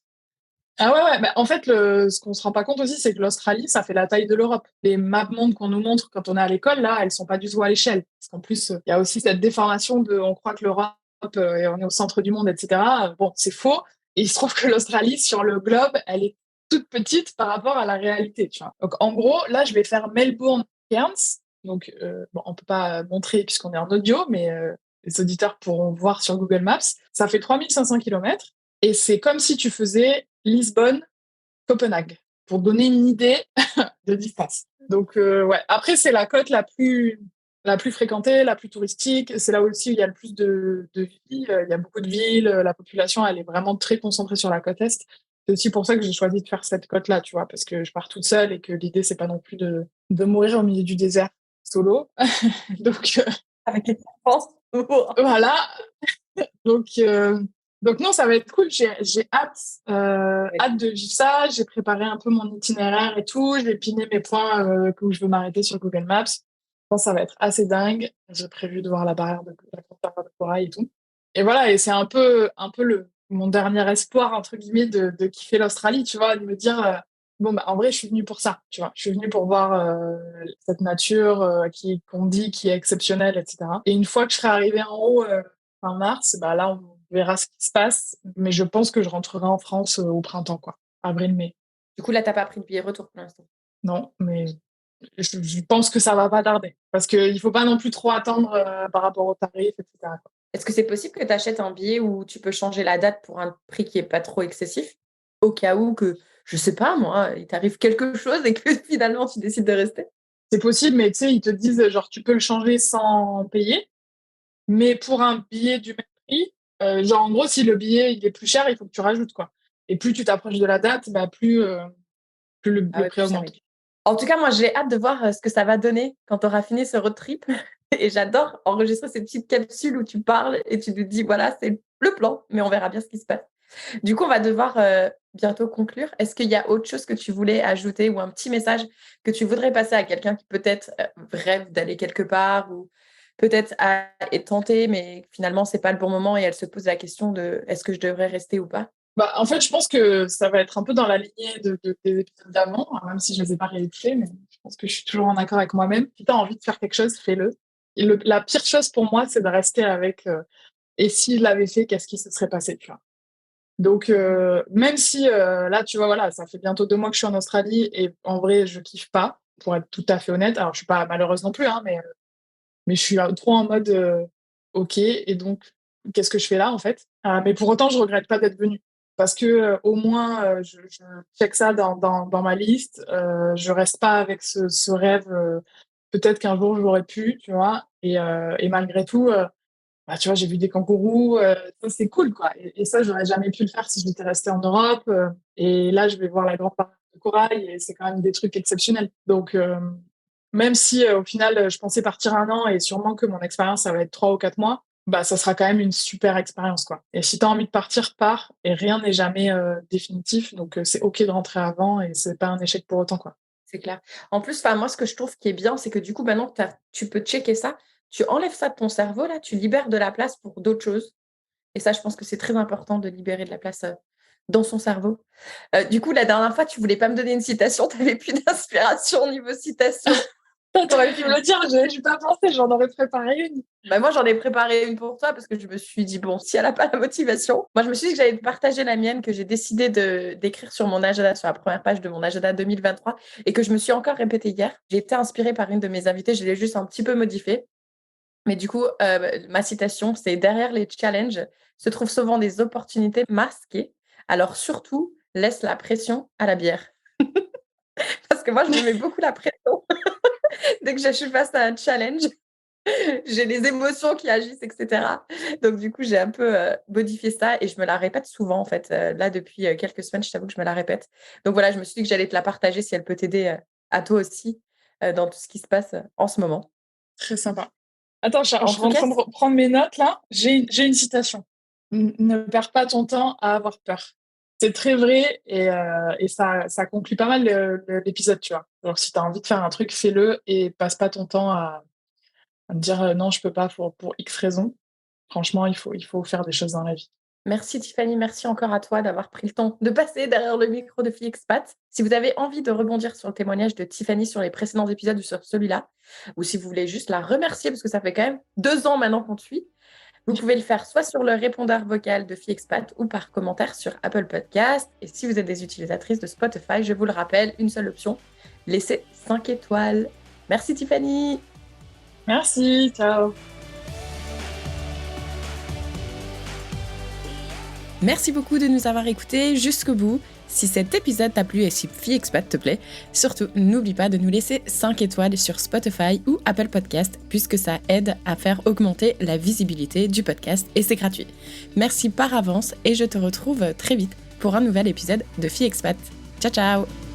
Ah ouais, ouais. Bah, en fait, ce qu'on se rend pas compte aussi, c'est que l'Australie, ça fait la taille de l'Europe. Les maps mondes qu'on nous montre quand on est à l'école, là, elles sont pas du tout à l'échelle. Parce qu'en plus, il y a aussi cette déformation on croit que l'Europe, on est au centre du monde, etc. Bon, c'est faux. Et il se trouve que l'Australie, sur le globe, elle est toute petite par rapport à la réalité, tu vois. Donc, en gros, là, je vais faire Melbourne, Cairns. Donc, bon, on peut pas montrer puisqu'on est en audio, mais les auditeurs pourront voir sur Google Maps. Ça fait 3500 kilomètres et c'est comme si tu faisais Lisbonne-Copenhague, pour donner une idée de distance. Donc, ouais. Après, c'est la côte la plus fréquentée, la plus touristique. C'est là aussi où il y a le plus de vie. Il y a beaucoup de villes. La population, elle est vraiment très concentrée sur la côte Est. C'est aussi pour ça que j'ai choisi de faire cette côte-là, tu vois, parce que je pars toute seule et que l'idée, c'est pas non plus de mourir au milieu du désert solo. Donc, Avec les enfants. voilà. Donc, donc non, ça va être cool. J'ai hâte de vivre ça. J'ai préparé un peu mon itinéraire et tout. J'ai piné mes points où je veux m'arrêter sur Google Maps. Je pense que ça va être assez dingue. J'ai prévu de voir la barrière de corail et tout. Et voilà, et c'est un peu mon dernier espoir, entre guillemets, de kiffer l'Australie, tu vois, de me dire, bon, bah, en vrai, je suis venue pour ça, tu vois. Je suis venue pour voir cette nature qu'on dit qui est exceptionnelle, etc. Et une fois que je serai arrivée en haut, fin mars, bah là, on verra ce qui se passe. Mais je pense que je rentrerai en France au printemps, quoi. Avril-mai. Du coup, là, t'as pas pris le billet retour pour l'instant. Non, mais je pense que ça va pas tarder. Parce qu'il faut pas non plus trop attendre par rapport aux tarifs, etc. Est-ce que c'est possible que tu achètes un billet où tu peux changer la date pour un prix qui est pas trop excessif, au cas où que, je sais pas moi, il t'arrive quelque chose et que finalement tu décides de rester? C'est possible, mais tu sais, ils te disent, genre, tu peux le changer sans payer. Mais pour un billet du même prix, genre, en gros, si le billet il est plus cher, il faut que tu rajoutes, quoi. Et plus tu t'approches de la date, bah, plus Ah le ouais, prix plus ça augmente. m'aide. En tout cas, moi, j'ai hâte de voir ce que ça va donner quand tu auras fini ce road trip. Et j'adore enregistrer ces petites capsules où tu parles et tu nous dis, voilà, c'est le plan, mais on verra bien ce qui se passe. Du coup, on va devoir bientôt conclure. Est-ce qu'il y a autre chose que tu voulais ajouter ou un petit message que tu voudrais passer à quelqu'un qui peut-être rêve d'aller quelque part ou peut-être est tenté, mais finalement, c'est pas le bon moment et elle se pose la question de est-ce que je devrais rester ou pas? Bah, en fait, je pense que ça va être un peu dans la lignée des épisodes d'avant, hein, même si je les ai pas réécrits, mais je pense que je suis toujours en accord avec moi-même. Si tu as envie de faire quelque chose, fais-le. Et la pire chose pour moi, c'est de rester avec et si je l'avais fait, qu'est-ce qui se serait passé, tu vois. Donc, même si là, tu vois, voilà, ça fait bientôt 2 mois que je suis en Australie et en vrai, je kiffe pas, pour être tout à fait honnête. Alors, je suis pas malheureuse non plus, hein, mais je suis trop en mode OK, et donc, qu'est-ce que je fais là, en fait? Mais pour autant, je regrette pas d'être venue. Parce que au moins, je check ça dans ma liste. Je reste pas avec ce rêve. Peut-être qu'un jour, j'aurais pu, tu vois. Et malgré tout, bah, tu vois, j'ai vu des kangourous. Ça, c'est cool, quoi. Et ça, j'aurais jamais pu le faire si j'étais restée en Europe. Et là, je vais voir la grande barrière de corail et c'est quand même des trucs exceptionnels. Donc, même si au final, je pensais partir 1 an et sûrement que mon expérience, ça va être 3 ou 4 mois, bah, ça sera quand même une super expérience, quoi. Et si tu as envie de partir, pars. Et rien n'est jamais définitif. Donc, c'est OK de rentrer avant et c'est pas un échec pour autant, quoi. C'est clair. En plus, moi, ce que je trouve qui est bien, c'est que du coup, maintenant que tu peux checker ça, tu enlèves ça de ton cerveau, là, tu libères de la place pour d'autres choses. Et ça, je pense que c'est très important de libérer de la place dans son cerveau. Du coup, la dernière fois, tu voulais pas me donner une citation, tu n'avais plus d'inspiration au niveau citation. T'aurais pu me le dire, j'ai pas pensé, j'en aurais préparé une. Bah, moi, j'en ai préparé une pour toi parce que je me suis dit, bon, si elle n'a pas la motivation, moi, je me suis dit que j'allais te partager la mienne, que j'ai décidé d'écrire sur mon agenda, sur la première page de mon agenda 2023 et que je me suis encore répétée hier. J'ai été inspirée par une de mes invitées, je l'ai juste un petit peu modifiée. Mais du coup, ma citation, c'est: derrière les challenges se trouvent souvent des opportunités masquées. Alors surtout, laisse la pression à la bière. Parce que moi, je me mets beaucoup la pression dès que je suis face à un challenge. J'ai les émotions qui agissent, etc. Donc, du coup, j'ai un peu modifié ça et je me la répète souvent, en fait. Là, depuis quelques semaines, je t'avoue que je me la répète. Donc, voilà, je me suis dit que j'allais te la partager si elle peut t'aider à toi aussi dans tout ce qui se passe en ce moment. Très sympa. Attends, je En suis tout en cas, train de reprendre mes notes là. J'ai une citation. Ne perds pas ton temps à avoir peur. C'est très vrai et ça conclut pas mal l'épisode, tu vois. Alors, si tu as envie de faire un truc, fais-le et passe pas ton temps à me dire non, je peux pas pour X raisons. Franchement, il faut faire des choses dans la vie. merci Tiffany, merci encore à toi d'avoir pris le temps de passer derrière le micro de Fille Expat. Si vous avez envie de rebondir sur le témoignage de Tiffany sur les précédents épisodes ou sur celui-là, ou si vous voulez juste la remercier parce que ça fait quand même 2 ans maintenant qu'on te suit, vous pouvez le faire soit sur le répondeur vocal de Fille Expat ou par commentaire sur Apple Podcast. Et si vous êtes des utilisatrices de Spotify, je vous le rappelle, une seule option, laissez 5 étoiles. Merci Tiffany. Merci, ciao. Merci beaucoup de nous avoir écoutés jusqu'au bout. Si cet épisode t'a plu et si Fille Expat te plaît, surtout n'oublie pas de nous laisser 5 étoiles sur Spotify ou Apple Podcast puisque ça aide à faire augmenter la visibilité du podcast et c'est gratuit. Merci par avance et je te retrouve très vite pour un nouvel épisode de Fille Expat. Ciao ciao!